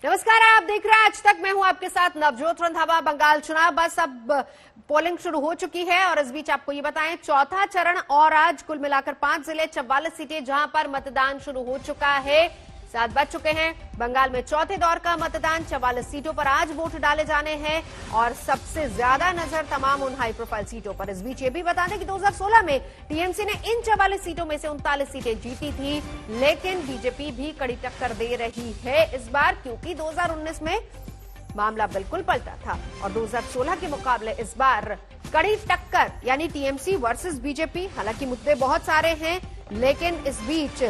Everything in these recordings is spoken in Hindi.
नमस्कार, आप देख रहे हैं आज तक। मैं हूं आपके साथ नवजोत रंधावा। बंगाल चुनाव बस अब पोलिंग शुरू हो चुकी है और इस बीच आपको ये बताएं, चौथा चरण और आज कुल मिलाकर 5 जिले 44 सीटें जहां पर मतदान शुरू हो चुका है। 7 बज चुके हैं। बंगाल में चौथे दौर का मतदान, 44 सीटों पर आज वोट डाले जाने हैं और सबसे ज्यादा नजर तमाम उन हाई प्रोफाइल सीटों पर। इस बीच ये भी बता दें कि 2016 में टीएमसी ने इन 44 सीटों में से 39 सीटें जीती थी, लेकिन बीजेपी भी कड़ी टक्कर दे रही है इस बार, क्योंकि 2019 में मामला बिल्कुल पलटा था और 2016 के मुकाबले इस बार कड़ी टक्कर, यानी टीएमसी वर्सेस बीजेपी। हालांकि मुद्दे बहुत सारे हैं, लेकिन इस बीच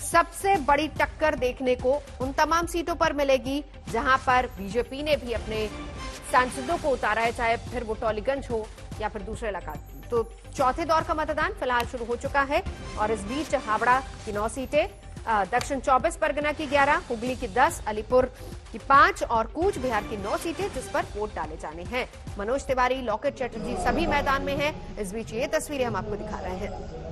सबसे बड़ी टक्कर देखने को उन तमाम सीटों पर मिलेगी जहां पर बीजेपी ने भी अपने सांसदों को उतारा है, चाहे फिर वो टॉलीगंज हो या फिर दूसरे इलाका। तो चौथे दौर का मतदान फिलहाल शुरू हो चुका है और इस बीच हावड़ा की 9 सीटें, दक्षिण 24 परगना की 11, हुगली की 10, अलीपुर की 5 और कूच बिहार की 9 सीटें जिस पर वोट डाले जाने हैं। मनोज तिवारी, लॉकेट चैटर्जी सभी मैदान में हैं। इस बीच ये तस्वीरें हम आपको दिखा रहे हैं।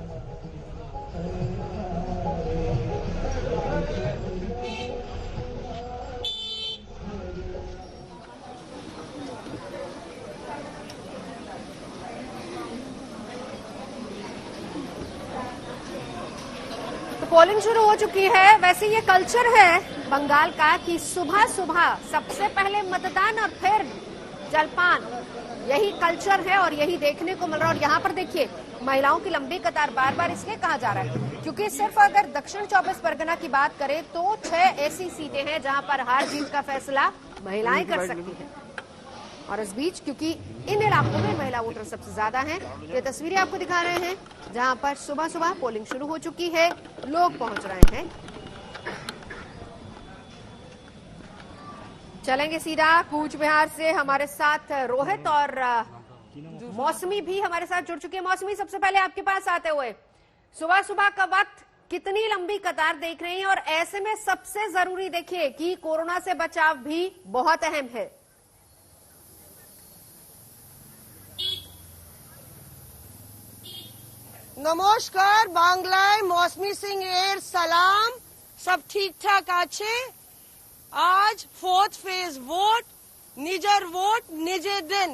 पोलिंग शुरू हो चुकी है। वैसे ये कल्चर है बंगाल का कि सुबह सुबह सबसे पहले मतदान और फिर जलपान, यही कल्चर है और यही देखने को मिल रहा है। और यहाँ पर देखिए, महिलाओं की लंबी कतार बार बार इसलिए कहा जा रहा है क्योंकि सिर्फ अगर दक्षिण 24 परगना की बात करें तो 6 ऐसी सीटें हैं जहां पर हार जीत का फैसला महिलाएं कर सकती हैं। और इस बीच क्योंकि इन इलाकों में महिला वोटर सबसे ज्यादा हैं, ये तस्वीरें आपको दिखा रहे हैं जहां पर सुबह सुबह पोलिंग शुरू हो चुकी है, लोग पहुंच रहे हैं। चलेंगे सीधा कूच बिहार से, हमारे साथ रोहित और मौसमी भी हमारे साथ जुड़ चुके हैं। मौसमी, सबसे पहले आपके पास आते हुए, सुबह सुबह का वक्त, कितनी लंबी कतार देख रही हैं और ऐसे में सबसे जरूरी देखिए कि कोरोना से बचाव भी बहुत अहम है। নমস্কার, বাংলায় মৌসুমী সিং এর সালাম। সব ঠিকঠাক আছে। आज 4th फेज वोट, निजर वोट निजे दिन।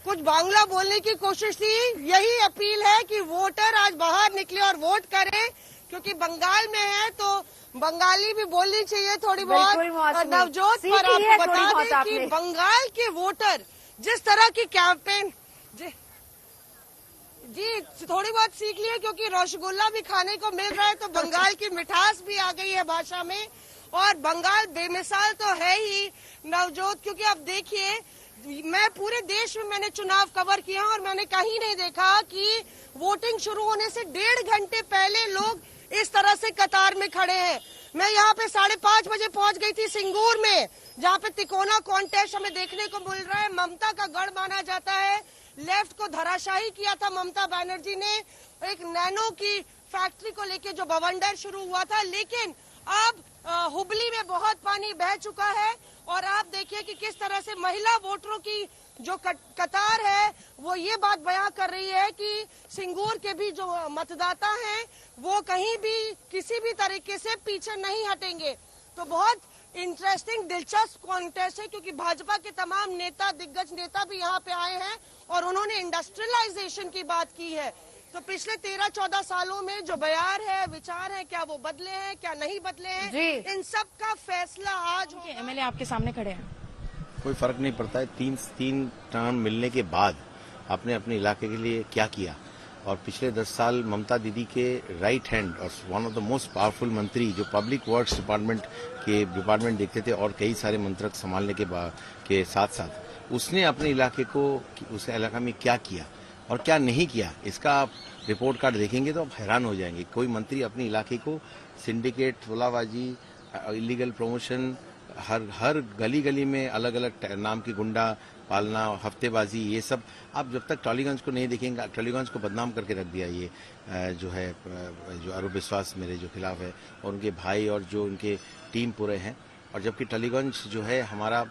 कुछ बांग्ला बोलने की कोशिश थी। यही अपील है कि वोटर आज बाहर निकले और वोट करें, क्योंकि बंगाल में है तो बंगाली भी बोलनी चाहिए थोड़ी बहुत। और नवजोत पर आपको बता दें कि बंगाल के वोटर जिस तरह की कैंपेन जी थोड़ी बहुत सीख लिए, क्योंकि रसगुल्ला भी खाने को मिल रहा है तो बंगाल की मिठास भी आ गई है भाषा में। और बंगाल बेमिसाल तो है ही नवजोत, क्योंकि अब देखिए, मैं पूरे देश में मैंने चुनाव कवर किया और मैंने कहीं नहीं देखा कि वोटिंग शुरू होने से 1.5 घंटे पहले लोग इस तरह से कतार में खड़े हैं। मैं यहाँ पे 5:30 बजे पहुंच गई थी सिंगूर में, जहाँ पे तिकोना कॉन्टेस्ट हमें देखने को मिल रहा है। ममता का गढ़ माना जाता है। लेफ्ट को धराशाही किया था ममता बनर्जी ने एक नैनो की फैक्ट्री को लेके जो बवंडर शुरू हुआ था, लेकिन अब हुबली में बहुत पानी बह चुका है। और आप देखिए कि किस तरह से महिला वोटरों की जो कतार है वो ये बात बयां कर रही है कि सिंगूर के भी जो मतदाता हैं वो कहीं भी किसी भी तरीके से पीछे नहीं हटेंगे। तो बहुत इंटरेस्टिंग, दिलचस्प कॉन्टेस्ट है, क्योंकि भाजपा के तमाम नेता, दिग्गज नेता भी यहाँ पे आए हैं और उन्होंने इंडस्ट्रियलाइजेशन की बात की है। तो पिछले 13-14 सालों में जो बयार है, विचार है, क्या वो बदले हैं, क्या नहीं बदले हैं, इन सब का फैसला आज एमएलए आपके सामने खड़े हैं। कोई फर्क नहीं पड़ता है। तीन टर्म मिलने के बाद आपने अपने इलाके के लिए क्या किया। और पिछले 10 साल ममता दीदी के राइट हैंड और one of the most powerful मंत्री, जो पब्लिक वर्क्स डिपार्टमेंट देखते थे और कई सारे मंत्रक संभालने के साथ साथ उसने अपने इलाके को, उस इलाका में क्या किया और क्या नहीं किया, इसका आप रिपोर्ट कार्ड देखेंगे तो आप हैरान हो जाएंगे। कोई मंत्री अपने इलाके को सिंडिकेट, तोलाबाजी, इलीगल प्रमोशन, हर गली गली में अलग अलग नाम की गुंडा पालना, हफ्तेबाजी, ये सब आप जब तक टॉलीगंज को नहीं देखेंगे, टॉलीगंज को बदनाम करके रख दिया ये जो है, जो आरोप विश्वास मेरे जो खिलाफ है और उनके भाई और जो उनके टीम पूरे हैं। और जबकि टॉलीगंज जो है हमारा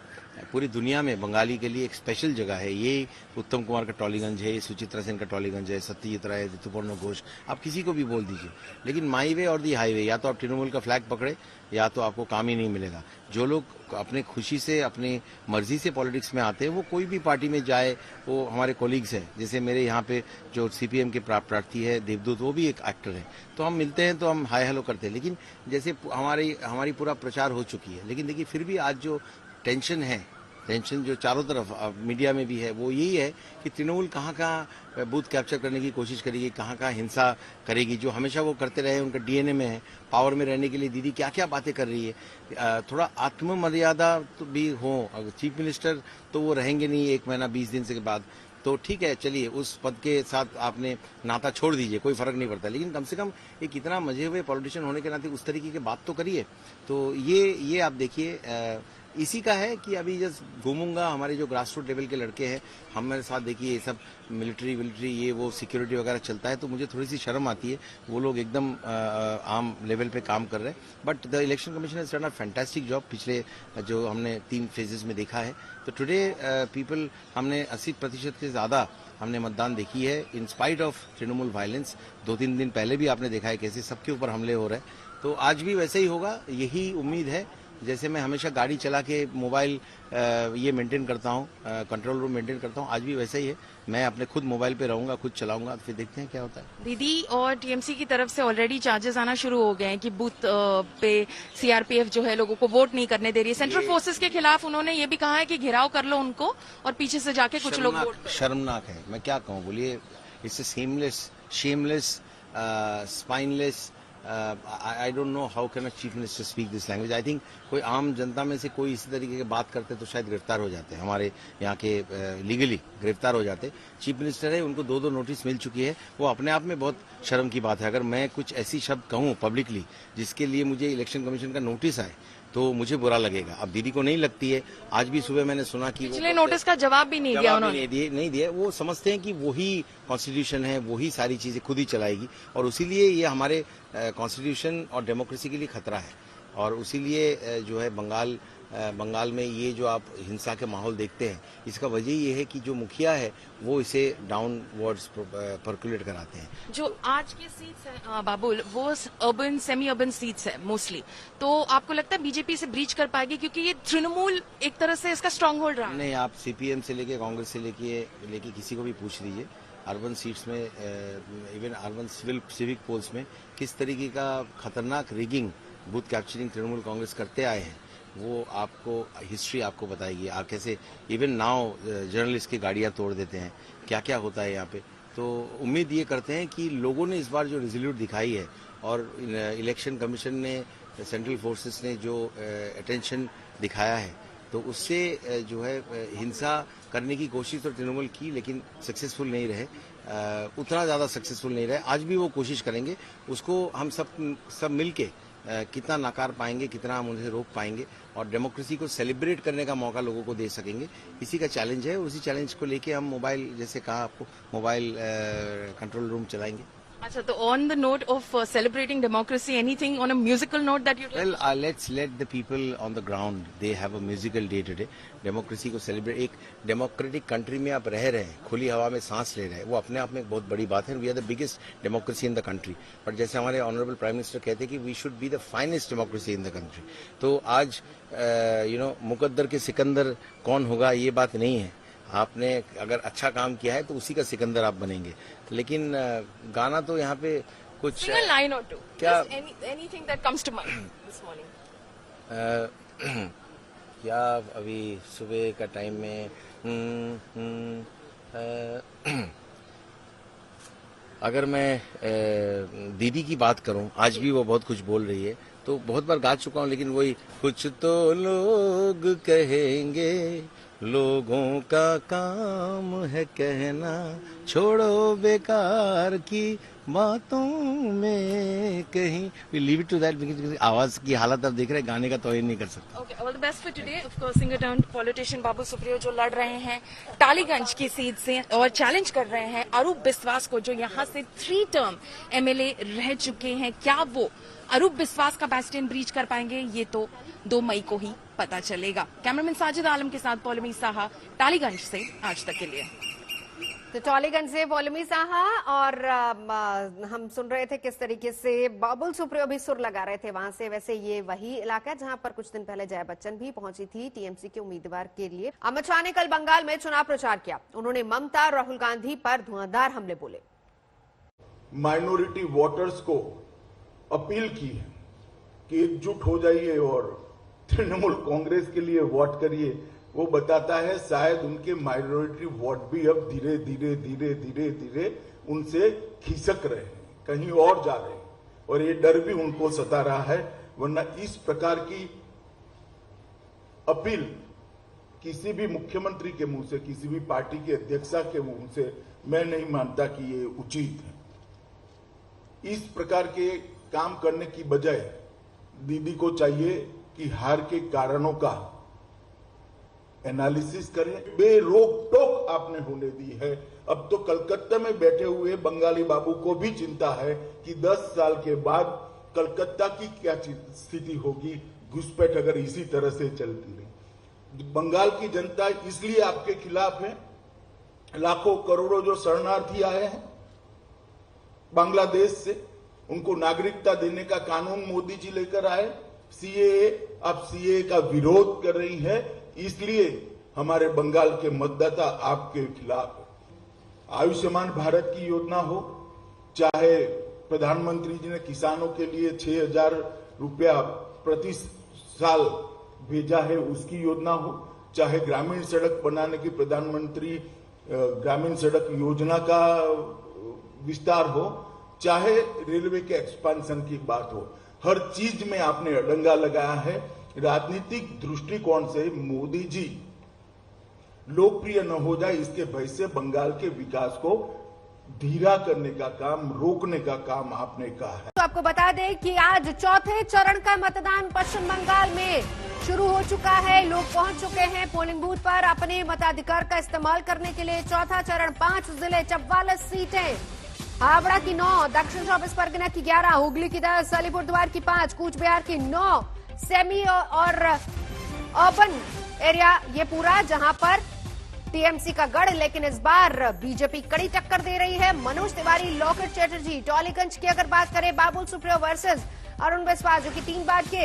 पूरी दुनिया में बंगाली के लिए एक स्पेशल जगह है। ये उत्तम कुमार का टॉलीगंज है, सुचित्रा सेन का टॉलीगंज है, सत्यजीत राय, ऋतुपर्णा घोष, आप किसी को भी बोल दीजिए। लेकिन माई वे और दी हाईवे, या तो आप तृणमूल का फ्लैग पकड़े या तो आपको काम ही नहीं मिलेगा। जो लोग अपने खुशी से अपनी मर्जी से पॉलिटिक्स में आते हैं वो कोई भी पार्टी में जाए, वो हमारे कोलीग्स हैं। जैसे मेरे यहाँ पे जो सीपीएम के प्रार्थी है देवदूत, वो भी एक एक्टर है, तो हम मिलते हैं तो हम हाय हेलो करते हैं। लेकिन जैसे हमारी पूरा प्रचार हो चुकी है, लेकिन देखिए फिर भी आज जो टेंशन जो चारों तरफ मीडिया में भी है वो यही है कि तृणमूल कहाँ बूथ कैप्चर करने की कोशिश करेगी, कहाँ हिंसा करेगी, जो हमेशा वो करते रहे, उनका डीएनए में है। पावर में रहने के लिए दीदी क्या क्या बातें कर रही है। थोड़ा आत्ममर्यादा तो भी हो। अगर चीफ मिनिस्टर तो वो रहेंगे नहीं 1 महीना 20 दिन से बाद, तो ठीक है, चलिए उस पद के साथ आपने नाता छोड़ दीजिए, कोई फर्क नहीं पड़ता, लेकिन कम से कम एक इतना मजे हुए पॉलिटिशियन होने के नाते उस तरीके की बात तो करिए। तो ये आप देखिए इसी का है कि अभी जस्ट घूमूंगा, हमारे जो ग्रास रूट लेवल के लड़के हैं हमारे साथ, देखिए ये सब मिलिट्री ये वो सिक्योरिटी वगैरह चलता है, तो मुझे थोड़ी सी शर्म आती है। वो लोग एकदम आम लेवल पे काम कर रहे हैं, but the election commission has done a fantastic job. पिछले जो हमने 3 फेजेस में देखा है, तो टुडे पीपल हमने 80% से ज्यादा हमने मतदान देखी है in spite of Trinamool violence. 2-3 दिन पहले भी आपने देखा है कैसे सबके ऊपर हमले हो रहे हैं, तो आज भी वैसे ही होगा, यही उम्मीद है। जैसे मैं हमेशा गाड़ी चला के मोबाइल ये मेंटेन करता हूँ, कंट्रोल रूम मेंटेन करता हूँ, आज भी वैसा ही है। मैं अपने खुद मोबाइल पे रहूंगा, खुद चलाऊंगा, फिर देखते हैं क्या होता है। दीदी और टीएमसी की तरफ से ऑलरेडी चार्जेस आना शुरू हो गए हैं कि बूथ पे सीआरपीएफ जो है लोगों को वोट नहीं करने दे रही है। सेंट्रल फोर्सेस के खिलाफ उन्होंने ये भी कहा है कि घेराव कर लो उनको और पीछे से जाके कुछ लोग वोट करो। शर्मनाक है, मैं क्या कहूँ, बोलिए। It's shameless, spineless. I don't know how can a chief minister speak this language. I think कोई आम जनता में से कोई इसी तरीके की बात करते तो शायद गिरफ्तार हो जाते हैं, हमारे यहाँ के लीगली गिरफ्तार हो जाते। चीफ मिनिस्टर है, उनको 2 नोटिस मिल चुकी है, वो अपने आप में बहुत शर्म की बात है। अगर मैं कुछ ऐसी शब्द कहूँ पब्लिकली जिसके लिए मुझे इलेक्शन कमीशन का नोटिस आए तो मुझे बुरा लगेगा। अब दीदी को नहीं लगती है। आज भी सुबह मैंने सुना कि पिछले नोटिस का जवाब भी नहीं दिया उन्होंने, नहीं दिया। वो समझते हैं कि वही कॉन्स्टिट्यूशन है, वही सारी चीजें खुद ही चलाएगी, और उसीलिए ये हमारे कॉन्स्टिट्यूशन और डेमोक्रेसी के लिए खतरा है। और उसीलिए जो है बंगाल में ये जो आप हिंसा के माहौल देखते हैं, इसका वजह ये है कि जो मुखिया है वो इसे डाउनवर्ड्स पर्कुलेट कराते हैं। जो आज की सीट्स है बाबुल, वो अर्बन सेमी अर्बन सीट्स है मोस्टली, तो आपको लगता है बीजेपी से ब्रीच कर पाएगी? क्योंकि ये तृणमूल एक तरह से इसका स्ट्रांग होल्ड रहा है। नहीं, आप सीपीएम से लेके कांग्रेस से लेके किसी को भी पूछ लीजिए, अर्बन सीट्स में, इवन अर्बन सिविक पोल्स में किस तरीके का खतरनाक rigging, booth capturing Trinamool Congress करते आए हैं, वो आपको हिस्ट्री आपको बताएगी। आप कैसे इवन नाउ जर्नलिस्ट की गाड़ियां तोड़ देते हैं, क्या क्या होता है यहाँ पे। तो उम्मीद ये करते हैं कि लोगों ने इस बार जो रिजोल्यूट दिखाई है और इलेक्शन कमीशन ने, सेंट्रल फोर्सेस ने जो अटेंशन दिखाया है, तो उससे जो है हिंसा करने की कोशिश तो तृणमूल की, लेकिन सक्सेसफुल नहीं रहे, उतना ज्यादा सक्सेसफुल नहीं रहे। आज भी वो कोशिश करेंगे, उसको हम सब मिलके कितना नकार पाएंगे, कितना हम उन्हें रोक पाएंगे और डेमोक्रेसी को सेलिब्रेट करने का मौका लोगों को दे सकेंगे, इसी का चैलेंज है। उसी चैलेंज को लेके हम मोबाइल, जैसे कहा आपको, मोबाइल कंट्रोल रूम चलाएंगे। अच्छा, तो on the note of celebrating democracy, anything on a musical note that you well, let's let the people on the ground, they have a musical day today. Democracy को सेलिब्रेट, एक डेमोक्रेटिक कंट्री में आप रह रहे हैं, खुली हवा में सांस ले रहे हैं, वो अपने आप में एक बहुत बड़ी बात है। We are the biggest democracy in the country, but जैसे हमारे ऑनरेबल प्राइम मिनिस्टर कहते हैं कि we should be the finest democracy in the country. तो आज मुकद्दर के सिकंदर कौन होगा ये बात नहीं है। आपने अगर अच्छा काम किया है तो उसी का सिकंदर आप बनेंगे। लेकिन गाना तो यहाँ पे कुछ लाइन और टू, क्या anything that comes to mind this morning. क्या अभी सुबह का टाइम में अगर मैं दीदी की बात करूं, आज भी वो बहुत कुछ बोल रही है, तो बहुत बार गा चुका हूं, लेकिन वही कुछ तो लोग कहेंगे, लोगों का काम है कहना, छोड़ो बेकार की बातों में कहीं। We leave it to that. आवाज की हालत आप देख रहे हैं, गाने का तौहीन नहीं कर सकता। Okay, all the best for today. Of course singer turned politician Babul Supriyo जो लड़ रहे हैं टालीगंज की सीट से और चैलेंज कर रहे हैं अरूप बिस्वास को, जो यहां से 3 टर्म एमएलए रह चुके हैं। क्या वो अरूप बिस्वास का बैस्टियन ब्रीच कर पाएंगे, ये तो 2 मई को ही पता चलेगा। कैमरामैन साजिद आलम के साथ पौलमी साहा, टालीगंज से आज तक के लिए। तो टॉलीगंज से पौलमी साहा और हम सुन रहे थे किस तरीके से बाबुल सुप्रियो भी सुर लगा रहे थे वहां से। वैसे ये वही इलाका है जहां पर कुछ दिन पहले जया बच्चन भी पहुंची थी टीएमसी के उम्मीदवार के लिए। अमित शाह ने कल बंगाल में चुनाव प्रचार किया। उन्होंने ममता और राहुल गांधी पर धुआंधार हमले बोले। माइनॉरिटी वोटर्स को अपील की है कि एकजुट हो जाइए और तृणमूल कांग्रेस के लिए वोट करिए। वो बताता है शायद उनके माइनॉरिटी वोट भी अब धीरे धीरे धीरे धीरे धीरे उनसे खिसक रहे हैं, कहीं और जा रहे हैं, और ये डर भी उनको सता रहा है। वरना इस प्रकार की अपील किसी भी मुख्यमंत्री के मुंह से, किसी भी पार्टी के अध्यक्षा के मुंह से मैं नहीं मानता कि ये उचित है। इस प्रकार के काम करने की बजाय दीदी को चाहिए कि हार के कारणों का एनालिसिस करें। बेरोक टोक आपने होने दी है। अब तो कलकत्ता में बैठे हुए बंगाली बाबू को भी चिंता है कि 10 साल के बाद कलकत्ता की क्या स्थिति होगी, घुसपैठ अगर इसी तरह से चलती रही। बंगाल की जनता इसलिए आपके खिलाफ है। लाखों करोड़ों जो शरणार्थी आए हैं बांग्लादेश से, उनको नागरिकता देने का कानून मोदी जी लेकर आए। सीएए, आप सीएए का विरोध कर रही है, इसलिए हमारे बंगाल के मतदाता आपके खिलाफ है। आयुष्मान भारत की योजना हो, चाहे प्रधानमंत्री जी ने किसानों के लिए 6,000 रुपया प्रति साल भेजा है उसकी योजना हो, चाहे ग्रामीण सड़क बनाने की प्रधानमंत्री ग्रामीण सड़क योजना का विस्तार हो, चाहे रेलवे के एक्सपांशन की बात हो, हर चीज में आपने अड़ंगा लगाया है। राजनीतिक दृष्टिकोण से मोदी जी लोकप्रिय न हो जाए इसके भय से बंगाल के विकास को धीरा करने का काम, रोकने का काम आपने कहा है। तो आपको बता दें कि आज चौथे चरण का मतदान पश्चिम बंगाल में शुरू हो चुका है। लोग पहुंच चुके हैं पोलिंग बूथ पर अपने मताधिकार का इस्तेमाल करने के लिए। चौथा चरण 5 जिले, 44 सीटें, हावड़ा की 9, दक्षिण 24 परगना की 11, हुगली की 10, अलीपुरद्वार की 5, कूच बिहार की 9, सेमी और अर्बन एरिया ये पूरा जहां पर टीएमसी का गढ़। लेकिन इस बार बीजेपी कड़ी टक्कर दे रही है। मनोज तिवारी, लॉकेट चैटर्जी, टॉलीगंज की अगर बात करें, बाबुल सुप्रियो वर्सेस अरुण बिस्वास जो कि 3 बार के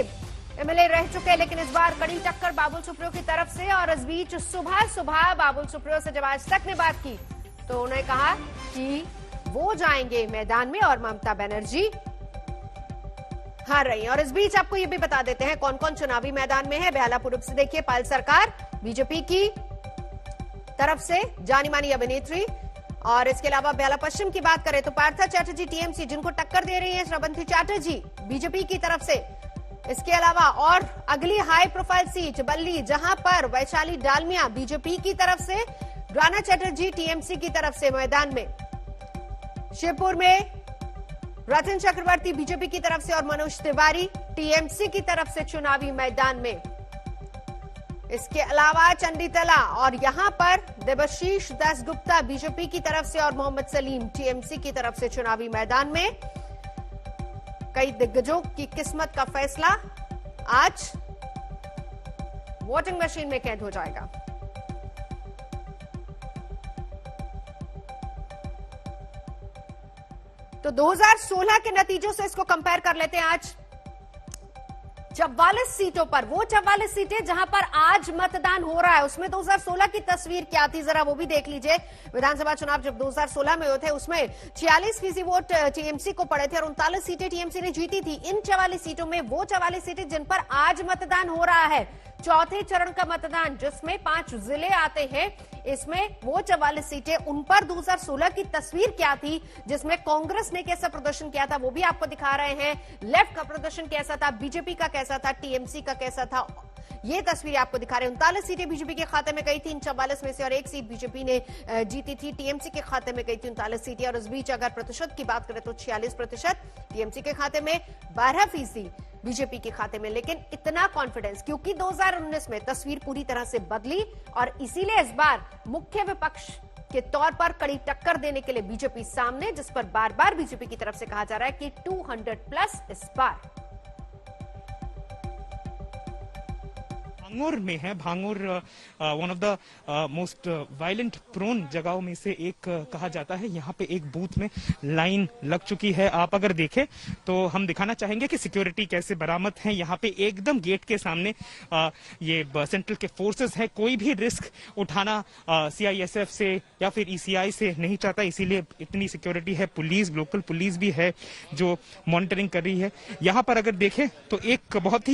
एमएलए रह चुके हैं, लेकिन इस बार कड़ी टक्कर बाबुल सुप्रियो की तरफ से। और इस बीच सुबह बाबुल सुप्रियो से जब आज तक ने बात की तो उन्होंने कहा कि वो जाएंगे मैदान में और ममता बनर्जी हार रही है। और इस बीच आपको ये भी बता देते हैं कौन कौन चुनावी मैदान में है। बेहला पूर्व से देखिए, पायल सरकार बीजेपी की तरफ से जानी मानी अभिनेत्री, और इसके अलावा बेहला पश्चिम की बात करें तो पार्था चैटर्जी टीएमसी जिनको टक्कर दे रही है श्रवंती चैटर्जी बीजेपी की तरफ से। इसके अलावा और अगली हाई प्रोफाइल सीट बल्ली, जहां पर वैशाली डालमिया बीजेपी की तरफ से, राणा चैटर्जी टीएमसी की तरफ से मैदान में। शिवपुर में रतन चक्रवर्ती बीजेपी की तरफ से और मनोज तिवारी टीएमसी की तरफ से चुनावी मैदान में। इसके अलावा चंडीतला और यहां पर देवशीष दासगुप्ता बीजेपी की तरफ से और मोहम्मद सलीम टीएमसी की तरफ से चुनावी मैदान में। कई दिग्गजों की किस्मत का फैसला आज वोटिंग मशीन में कैद हो जाएगा। तो 2016 के नतीजों से इसको कंपेयर कर लेते हैं। आज 44 सीटों पर, वो 44 सीटें जहां पर आज मतदान हो रहा है, उसमें 2016 की तस्वीर क्या थी जरा वो भी देख लीजिए। विधानसभा चुनाव जब 2016 में हुए थे उसमें 46% वोट टीएमसी को पड़े थे और 39 सीटें टीएमसी ने जीती थी। इन 44 सीटों में वो 44 सीटें जिन पर आज मतदान हो रहा है, चौथे चरण का मतदान जिसमें 5 जिले आते हैं, इसमें वो 44 सीटें, उन पर 2016 की तस्वीर क्या थी, जिसमें कांग्रेस ने कैसा प्रदर्शन किया था वो भी आपको दिखा रहे हैं। लेफ्ट का प्रदर्शन कैसा था, बीजेपी का कैसा था, टीएमसी का कैसा था, ये तस्वीर आपको दिखा रहे हैं। 39 सीटें बीजेपी के खाते में गई थी इन 44 में से, और 1 सीट बीजेपी ने जीती थी। टीएमसी के खाते में गई थी 39 सीटें। और इस बीच अगर प्रतिशत की बात करें तो 46%, टीएमसी के खाते में 12% बीजेपी के खाते में। लेकिन इतना कॉन्फिडेंस क्योंकि 2019 में तस्वीर पूरी तरह से बदली और इसीलिए इस बार मुख्य विपक्ष के तौर पर कड़ी टक्कर देने के लिए बीजेपी सामने, जिस पर बार बार बीजेपी की तरफ से कहा जा रहा है कि 200 प्लस इस बार। भांगुर में है। Bhangar one of the most violent prone जगहों में से एक कहा जाता है। यहाँ पे एक बूथ में लाइन लग चुकी है। आप अगर देखें तो हम दिखाना चाहेंगे कि सिक्योरिटी कैसे बरामद है। यहाँ पे एकदम गेट के सामने ये सेंट्रल के फोर्सेस है। कोई भी रिस्क उठाना CISF से या फिर ECI से नहीं चाहता, इसीलिए इतनी सिक्योरिटी है। पुलिस, लोकल पुलिस भी है जो मॉनिटरिंग कर रही है। यहाँ पर अगर देखें तो एक बहुत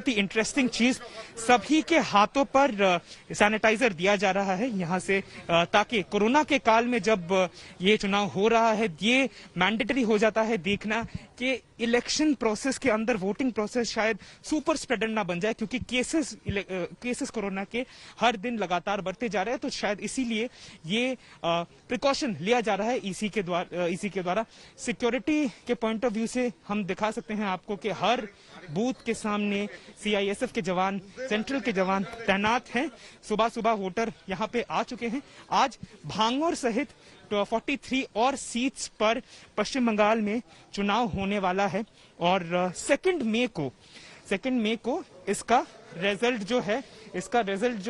ही इंटरेस्टिंग चीज, सभी के हाथों पर सैनिटाइजर दिया जा रहा है यहाँ से, ताकि कोरोना के काल में जब ये चुनाव हो रहा है, ये मैंडेटरी हो जाता है देखना कि इलेक्शन प्रोसेस के अंदर वोटिंग प्रोसेस शायद सुपर स्प्रेडर ना बन जाए, क्योंकि केसेस कोरोना के हर दिन लगातार बढ़ते जा रहे हैं। तो शायद इसीलिए ये प्रिकॉशन लिया जा रहा है EC के द्वारा। सिक्योरिटी के पॉइंट ऑफ व्यू से हम दिखा सकते हैं आपको कि हर बूथ के सामने CISF के जवान, सेंट्रल के जवान तैनात हैं। सुबह सुबह वोटर यहाँ पे आ चुके हैं। आज भांगुर सहित 43 और सीट्स पर पश्चिम बंगाल में चुनाव होने वाला है और 2 मई को इसका रिजल्ट जो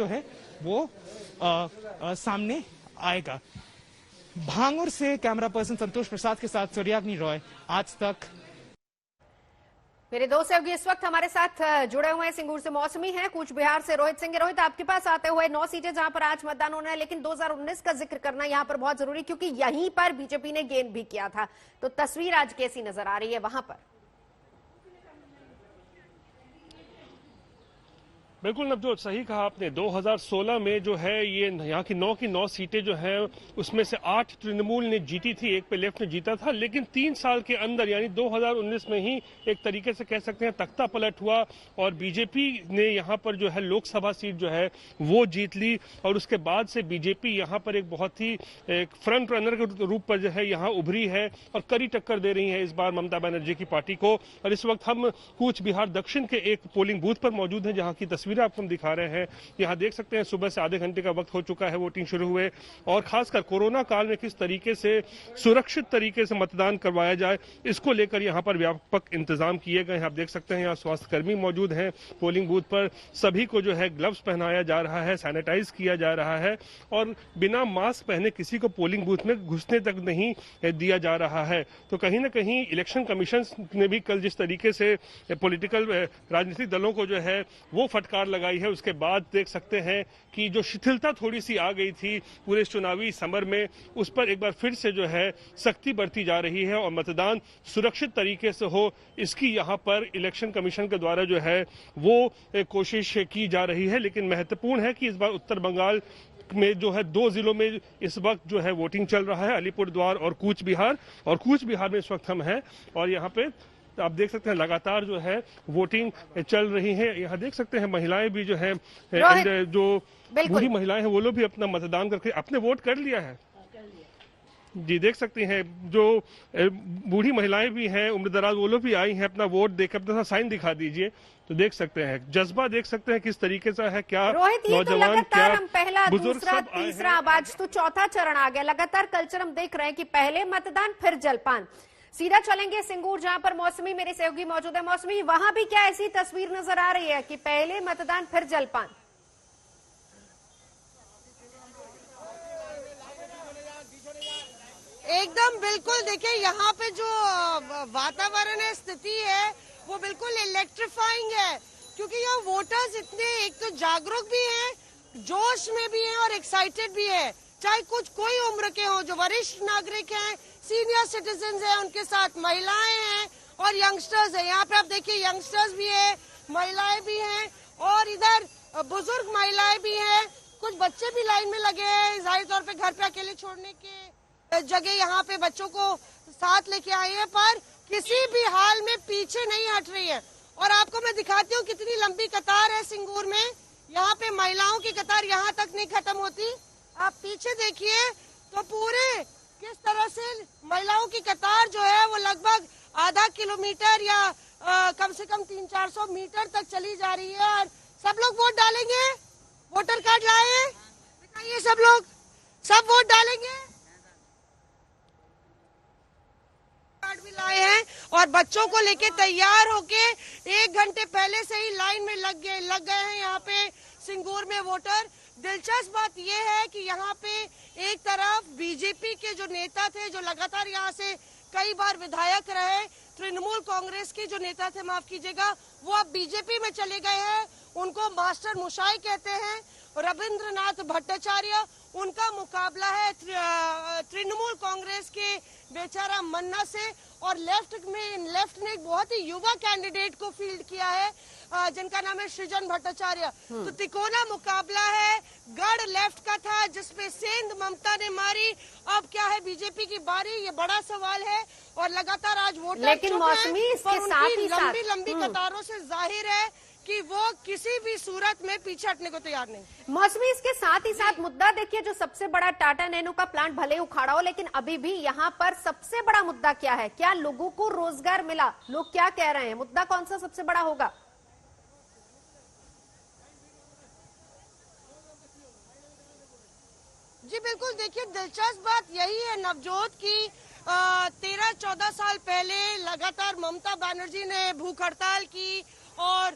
है वो सामने आएगा। भांगुर से कैमरा पर्सन संतोष प्रसाद के साथ सूर्याग्नि रॉय, आज तक। मेरे दो सहयोगी इस वक्त हमारे साथ जुड़े हुए हैं। सिंगूर से मौसमी हैं, कूच बिहार से रोहित सिंह। रोहित, आपके पास आते हुए 9 सीटें जहां पर आज मतदान होना है, लेकिन 2019 का जिक्र करना यहां पर बहुत जरूरी, क्योंकि यहीं पर बीजेपी ने गेन भी किया था। तो तस्वीर आज कैसी नजर आ रही है वहां पर? बिल्कुल नवजोत, सही कहा आपने। 2016 में जो है ये यहाँ की 9 सीटें जो हैं उसमें से 8 तृणमूल ने जीती थी, एक पे लेफ्ट ने जीता था। लेकिन 3 साल के अंदर यानी 2019 में ही एक तरीके से कह सकते हैं तख्ता पलट हुआ और बीजेपी ने यहाँ पर जो है लोकसभा सीट जो है वो जीत ली। और उसके बाद से बीजेपी यहाँ पर एक बहुत ही फ्रंट रनर के रूप पर जो है यहाँ उभरी है और कड़ी टक्कर दे रही है इस बार ममता बनर्जी की पार्टी को। और इस वक्त हम कूच बिहार दक्षिण के एक पोलिंग बूथ पर मौजूद हैं, जहाँ की तस्वीरें आपको हम दिखा रहे हैं। यहाँ देख सकते हैं सुबह से आधे घंटे का वक्त हो चुका है वोटिंग शुरू हुए, और खासकर कोरोना काल में किस तरीके से सुरक्षित तरीके से मतदान करवाया जाए, इसको लेकर यहाँ पर व्यापक इंतजाम किए गए हैं। आप देख सकते हैं यहाँ स्वास्थ्य कर्मी मौजूद हैं पोलिंग बूथ पर। सभी को जो है ग्लव्स पहनाया जा रहा है, सैनिटाइज किया जा रहा है और बिना मास्क पहने किसी को पोलिंग बूथ में घुसने तक नहीं दिया जा रहा है। तो कहीं ना कहीं इलेक्शन कमीशन ने भी कल जिस तरीके से पॉलिटिकल राजनीतिक दलों को जो है वो फटकार लगाई है, उसके बाद देख सकते हैं कि जो शिथिलता थोड़ी सी आ गई थी पूरे चुनावी समर में, उस पर एक बार फिर से जो है सख्ती बरती जा रही है और मतदान सुरक्षित तरीके से हो, इसकी यहाँ पर इलेक्शन कमीशन के द्वारा जो है वो कोशिश की जा रही है। लेकिन महत्वपूर्ण है कि इस बार उत्तर बंगाल में जो है 2 जिलों में इस वक्त जो है वोटिंग चल रहा है, अलीपुरद्वार और कूच बिहार। और कूच बिहार में इस वक्त हम हैं और यहाँ पे आप देख सकते हैं लगातार जो है वोटिंग चल रही है। यहाँ देख सकते हैं महिलाएं भी जो है, जो बूढ़ी महिलाएं हैं वो लोग भी अपना मतदान करके अपने वोट कर लिया है। जी देख सकते हैं जो बूढ़ी महिलाएं भी हैं, उम्रदराज, वो लोग भी आई हैं अपना वोट देकर। अपना साइन दिखा दीजिए तो देख सकते हैं जज्बा, देख सकते हैं किस तरीके से है। क्या नौजवान, क्या हम पहला, बुजुर्ग, दूसरा, तीसरा, अब आज तो चौथा चरण आ गया। लगातार कल्चर हम देख रहे हैं कि पहले मतदान फिर जलपान। सीधा चलेंगे सिंगूर, जहां पर मौसमी मेरे सहयोगी मौजूद है। मौसमी, वहां भी क्या ऐसी तस्वीर नजर आ रही है कि पहले मतदान फिर जलपान? एकदम बिल्कुल। देखिए यहाँ पे जो वातावरण है, स्थिति है, वो बिल्कुल इलेक्ट्रीफाइंग है, क्योंकि यहाँ वोटर्स इतने एक तो जागरूक भी हैं, जोश में भी हैं और एक्साइटेड भी है। चाहे कोई उम्र के हों, जो वरिष्ठ नागरिक हैं, सीनियर सिटीजन हैं, उनके साथ महिलाएं हैं और यंगस्टर्स हैं। यहाँ पे आप देखिए यंगस्टर्स भी है, महिलाएं भी हैं और इधर बुजुर्ग महिलाएं भी हैं। कुछ बच्चे भी लाइन में लगे हैं, जाहिर तौर पे घर पे अकेले छोड़ने के जगह यहाँ पे बच्चों को साथ लेके आए हैं, पर किसी भी हाल में पीछे नहीं हट रही है। और आपको मैं दिखाती हूँ कितनी लंबी कतार है सिंगूर में। यहाँ पे महिलाओं की कतार यहाँ तक नहीं खत्म होती। आप पीछे देखिए तो पूरे किस तरह से महिलाओं की कतार जो है वो लगभग आधा किलोमीटर या कम से कम 300-400 मीटर तक चली जा रही है। और सब लोग वोट डालेंगे, वोटर कार्ड लाए, दिखाइए सब लोग, सब वोट डालेंगे। कार्ड भी लाए हैं और बच्चों को लेके तैयार होके 1 घंटे पहले से ही लाइन में लग गए हैं यहाँ पे सिंगूर में वोटर। दिलचस्प बात यह है कि यहाँ पे एक तरफ बीजेपी के जो नेता थे, जो लगातार यहाँ से कई बार विधायक रहे, तृणमूल कांग्रेस के जो नेता थे, माफ कीजिएगा, वो अब बीजेपी में चले गए हैं। उनको मास्टर मुशाई कहते हैं। रविंद्रनाथ भट्टाचार्य, उनका मुकाबला है तृणमूल कांग्रेस के बेचारा मन्ना से। और लेफ्ट ने एक बहुत ही युवा कैंडिडेट को फील्ड किया है जिनका नाम है सृजन भट्टाचार्य। तो तिकोना मुकाबला है। गढ़ लेफ्ट का था जिसमें सेंध ममता ने मारी। अब क्या है बीजेपी की बारी, ये बड़ा सवाल है। और लगातार आज वोटर लेकिन मौसमी इसके साथ ही लंबी कतारों से जाहिर है कि वो किसी भी सूरत में पीछे हटने को तैयार नहीं। मौसमी इसके साथ ही साथ मुद्दा देखिए, जो सबसे बड़ा टाटा नैनो का प्लांट भले ही उखाड़ा हो, लेकिन अभी भी यहाँ पर सबसे बड़ा मुद्दा क्या है? क्या लोगों को रोजगार मिला? लोग क्या कह रहे हैं? मुद्दा कौन सा सबसे बड़ा होगा? जी बिल्कुल, देखिए दिलचस्प बात यही है नवजोत की 13-14 साल पहले लगातार ममता बनर्जी ने भूख हड़ताल की और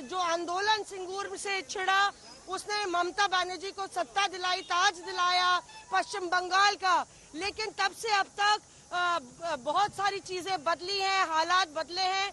जो आंदोलन सिंगूर से छिड़ा, उसने ममता बनर्जी को सत्ता दिलाई, ताज दिलाया पश्चिम बंगाल का। लेकिन तब से अब तक बहुत सारी चीजें बदली हैं, हालात बदले हैं।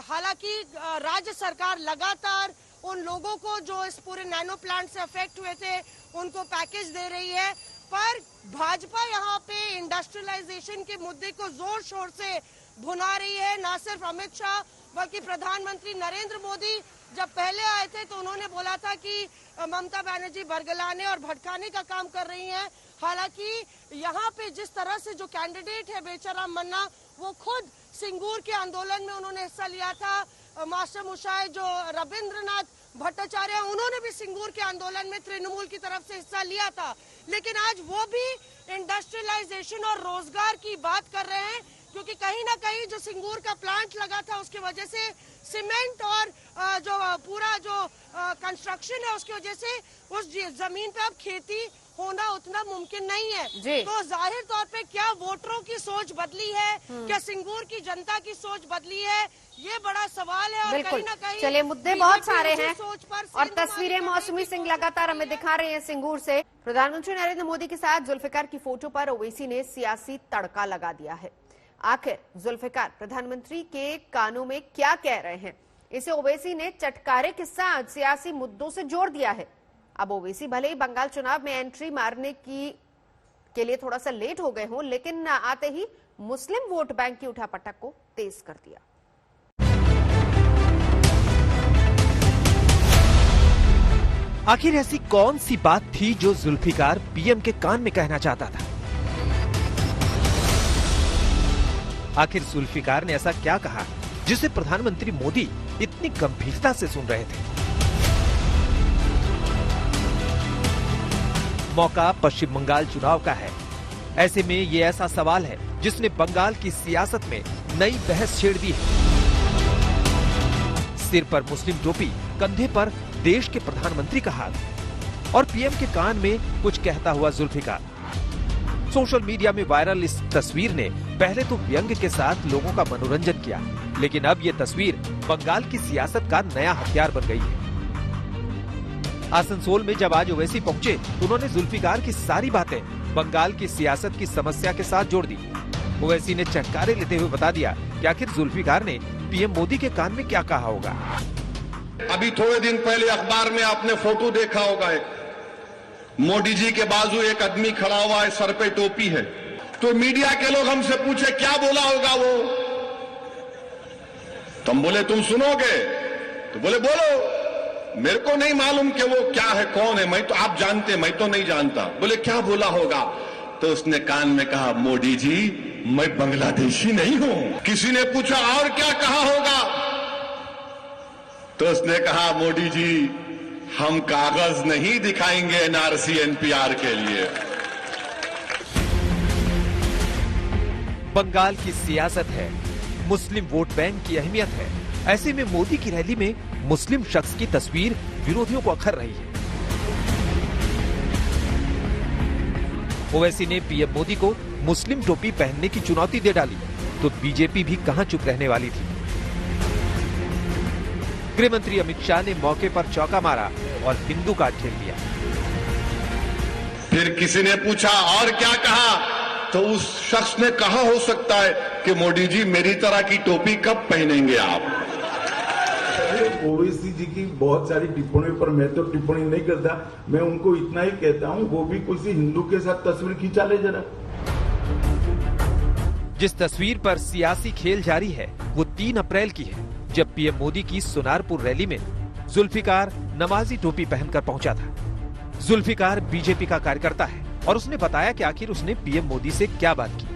हालांकि राज्य सरकार लगातार उन लोगों को जो इस पूरे नैनो प्लांट से अफेक्ट हुए थे उनको पैकेज दे रही है, पर भाजपा यहाँ पे इंडस्ट्रियलाइजेशन के मुद्दे को जोर शोर से भुना रही है। न सिर्फ अमित शाह बल्कि प्रधानमंत्री नरेंद्र मोदी जब पहले आए थे तो उन्होंने बोला था कि ममता बनर्जी बरगलाने और भटकाने का काम कर रही हैं। हालांकि यहाँ पे जिस तरह से जो कैंडिडेट है बेचारा मन्ना, वो खुद सिंगूर के आंदोलन में उन्होंने हिस्सा लिया था। मास्टर मुशाई जो रविंद्रनाथ भट्टाचार्य, उन्होंने भी सिंगूर के आंदोलन में तृणमूल की तरफ से हिस्सा लिया था। लेकिन आज वो भी इंडस्ट्रियलाइजेशन और रोजगार की बात कर रहे हैं, क्योंकि कहीं ना कहीं जो सिंगूर का प्लांट लगा था उसकी वजह से सीमेंट और जो पूरा जो कंस्ट्रक्शन है उसकी वजह से उस जमीन पे अब खेती होना उतना मुमकिन नहीं है। तो जाहिर तौर पे क्या वोटरों की सोच बदली है, क्या सिंगूर की जनता की सोच बदली है, ये बड़ा सवाल है। और कहीं ना कहीं चलिए, मुद्दे बहुत सारे हैं और तस्वीरें मौसमी सिंह लगातार हमें दिखा रहे हैं सिंगूर से। प्रधानमंत्री नरेंद्र मोदी के साथ जुल्फिकार की फोटो पर ओवैसी ने सियासी तड़का लगा दिया है। आखिर जुल्फिकार प्रधानमंत्री के कानों में क्या कह रहे हैं, इसे ओवैसी ने चटकारे के साथ सियासी मुद्दों से जोड़ दिया है। अब ओवैसी भले ही बंगाल चुनाव में एंट्री मारने के लिए थोड़ा सा लेट हो गए हों, लेकिन आते ही मुस्लिम वोट बैंक की उठापटक को तेज कर दिया। आखिर ऐसी कौन सी बात थी जो जुल्फिकार पीएम के कान में कहना चाहता था? आखिर जुल्फिकार ने ऐसा क्या कहा जिसे प्रधानमंत्री मोदी इतनी गंभीरता से सुन रहे थे? मौका पश्चिम बंगाल चुनाव का है। ऐसे में ये ऐसा सवाल है जिसने बंगाल की सियासत में नई बहस छेड़ दी है। सिर पर मुस्लिम टोपी, कंधे पर देश के प्रधानमंत्री का हाथ और पीएम के कान में कुछ कहता हुआ जुल्फिकार। सोशल मीडिया में वायरल इस तस्वीर ने पहले तो व्यंग्य के साथ लोगों का मनोरंजन किया, लेकिन अब ये तस्वीर बंगाल की सियासत का नया हथियार बन गई है। आसनसोल में जब आज ओवैसी पहुंचे तो उन्होंने जुल्फिकार की सारी बातें बंगाल की सियासत की समस्या के साथ जोड़ दी। ओवैसी ने चटकारे लेते हुए बता दिया कि आखिर जुल्फिकार ने पीएम मोदी के कान में क्या कहा होगा। अभी थोड़े दिन पहले अखबार में आपने फोटो देखा होगा, मोदी जी के बाजू एक आदमी खड़ा हुआ है, सर पे टोपी है। तो मीडिया के लोग हमसे पूछे क्या बोला होगा वो, तो हम बोले तुम सुनोगे? तो बोले बोलो। मेरे को नहीं मालूम कि वो क्या है, कौन है, मैं तो आप जानते, मैं तो नहीं जानता। बोले क्या बोला होगा? तो उसने कान में कहा, मोदी जी मैं बांग्लादेशी नहीं हूं। किसी ने पूछा और क्या कहा होगा? तो उसने कहा, मोदी जी हम कागज नहीं दिखाएंगे एनआरसी एनपीआर के लिए। बंगाल की सियासत है, मुस्लिम वोट बैंक की अहमियत है। ऐसे में मोदी की रैली में मुस्लिम शख्स की तस्वीर विरोधियों को अखर रही है। ओवैसी ने पीएम मोदी को मुस्लिम टोपी पहनने की चुनौती दे डाली तो बीजेपी भी कहां चुप रहने वाली थी। गृह मंत्री अमित शाह ने मौके पर चौका मारा और हिंदू कार्ड खेल दिया। फिर किसी ने पूछा और क्या कहा, तो उस शख्स ने कहा हो सकता है कि मोदी जी मेरी तरह की टोपी कब पहनेंगे आप। ओवैसी जी की बहुत सारी टिप्पणियों पर मैं तो टिप्पणी नहीं करता, मैं उनको इतना ही कहता हूं वो भी किसी हिंदू के साथ तस्वीर खिंचा ले जरा। जिस तस्वीर पर सियासी खेल जारी है वो 3 अप्रैल की है, जब पीएम मोदी की सोनारपुर रैली में जुल्फिकार नमाजी टोपी पहनकर पहुंचा था। जुल्फिकार बीजेपी का कार्यकर्ता है और उसने बताया कि आखिर उसने पीएम मोदी से क्या बात की।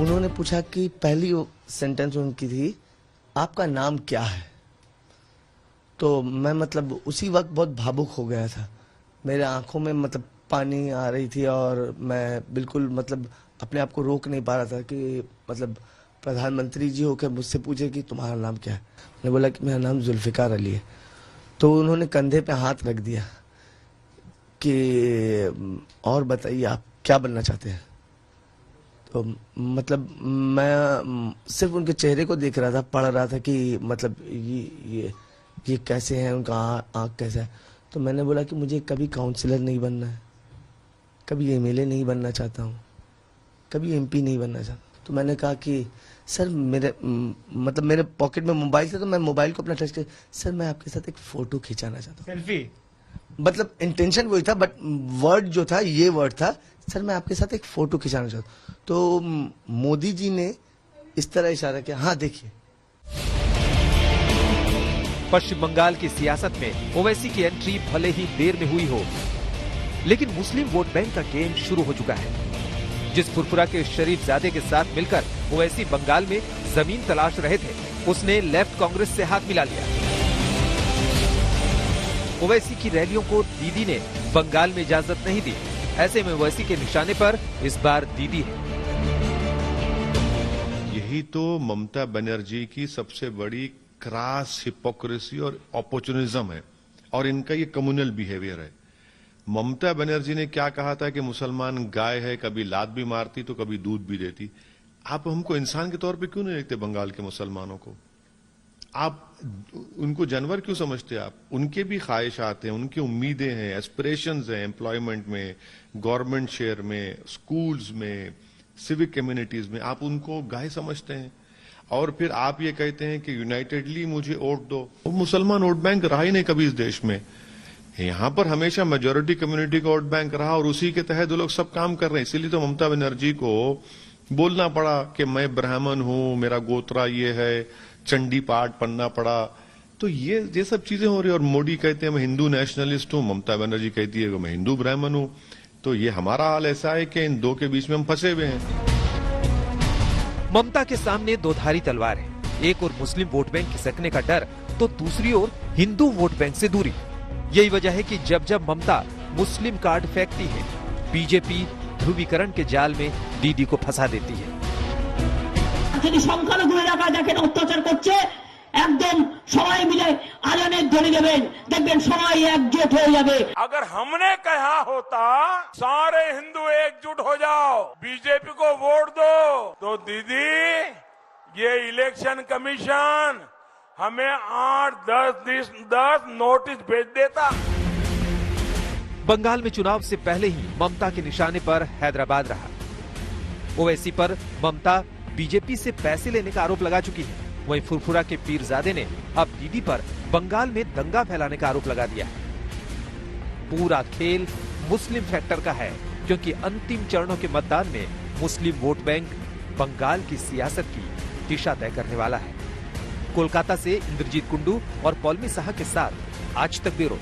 उन्होंने पूछा कि पहली सेंटेंस उनकी थी, आपका नाम क्या है? तो मैं मतलब उसी वक्त बहुत भावुक हो गया था, मेरे आंखों में मतलब पानी आ रही थी और मैं बिल्कुल मतलब अपने आप को रोक नहीं पा रहा था कि मतलब प्रधानमंत्री जी होकर मुझसे पूछे कि तुम्हारा नाम क्या है। मैंने बोला कि मेरा नाम जुल्फिकार अली है। तो उन्होंने कंधे पे हाथ रख दिया कि और बताइए आप क्या बनना चाहते हैं। तो मतलब मैं सिर्फ उनके चेहरे को देख रहा था, पढ़ रहा था कि मतलब ये कैसे हैं, उनका आँख कैसा है। तो मैंने बोला कि मुझे कभी काउंसलर नहीं बनना है, कभी एमएलए नहीं बनना चाहता हूँ, कभी एमपी नहीं बनना चाहता। तो मैंने कहा कि सर मेरे पॉकेट में मोबाइल था, तो मैं मोबाइल को अपना टच कर, सर मैं आपके साथ एक फोटो खिंचाना चाहता हूँ। सेल्फी, मतलब इंटेंशन वही था, बट वर्ड जो था ये वर्ड था, सर मैं आपके साथ एक फोटो खिंचाना चाहता हूँ। तो मोदी जी ने इस तरह इशारा किया, हाँ देखिए। पश्चिम बंगाल की सियासत में ओवैसी की एंट्री भले ही देर में हुई हो, लेकिन मुस्लिम वोट बैंक का गेम शुरू हो चुका है। जिस फुरफुरा के शरीफजादे के साथ मिलकर ओवैसी बंगाल में जमीन तलाश रहे थे, उसने लेफ्ट कांग्रेस से हाथ मिला लिया। ओवैसी की रैलियों को दीदी ने बंगाल में इजाजत नहीं दी। ऐसे में ओवैसी के निशाने पर इस बार दीदी है। यही तो ममता बनर्जी की सबसे बड़ी क्रास हिपोक्रेसी और अपॉर्चुनिज्म है, और इनका ये कम्युनल बिहेवियर है। ममता बनर्जी ने क्या कहा था कि मुसलमान गाय है, कभी लात भी मारती तो कभी दूध भी देती। आप हमको इंसान के तौर पे क्यों नहीं देखते बंगाल के मुसलमानों को? आप उनको जानवर क्यों समझते हैं? आप उनके भी ख्वाहिशात हैं, उनकी उम्मीदें हैं, एस्पिरेशंस हैं, एम्प्लॉयमेंट में, गवर्नमेंट शेयर में, स्कूल्स में, सिविक कम्युनिटीज में। आप उनको गाय समझते हैं और फिर आप ये कहते हैं कि यूनाइटेडली मुझे वोट दो। वो मुसलमान वोट बैंक रहा ही नहीं कभी इस देश में। यहां पर हमेशा मेजोरिटी कम्युनिटी का वोट बैंक रहा और उसी के तहत वो लोग सब काम कर रहे हैं। इसीलिए तो ममता बनर्जी को बोलना पड़ा कि मैं ब्राह्मण हूं, मेरा गोत्रा ये है, चंडी पाठ पढ़ना पड़ा। तो ये सब चीजें हो रही है। और मोदी कहते हैं मैं हिंदू नेशनलिस्ट हूं, ममता बनर्जी कहती है कि मैं हिंदू ब्राह्मण हूं। तो ये हमारा हाल ऐसा है कि इन दो के बीच में हम फंसे हुए हैं। ममता के सामने दो धारी तलवार है, एक ओर मुस्लिम वोट बैंक खिसकने का डर तो दूसरी ओर हिंदू वोट बैंक से दूरी। यही वजह है कि जब जब ममता मुस्लिम कार्ड फेंकती है, बीजेपी ध्रुवीकरण के जाल में दीदी को फंसा देती है। সংখ্যালঘু এলাকা দেখেন অত্যাচার করছে, একদম সবাই মিলে আজানের ধ্বনি দেবেন, দেখবেন সবাই একজোট হয়ে যাবে। अगर हमने कहा होता सारे हिंदू एकजुट हो जाओ, बीजेपी को वोट दो, तो दीदी ये इलेक्शन कमीशन हमें 8-10 नोटिस भेज देता। बंगाल में चुनाव से पहले ही ममता के निशाने पर हैदराबाद रहा। ओवैसी पर ममता बीजेपी से पैसे लेने का आरोप लगा चुकी है। वहीं फुरफुरा के पीरजादे ने अब दीदी पर बंगाल में दंगा फैलाने का आरोप लगा दिया है। पूरा खेल मुस्लिम फैक्टर का है, क्योंकि अंतिम चरणों के मतदान में मुस्लिम वोट बैंक बंगाल की सियासत की दिशा तय करने वाला है। कोलकाता से इंद्रजीत कुंडू और पौलमी साहा के साथ आज तक ब्यूरो।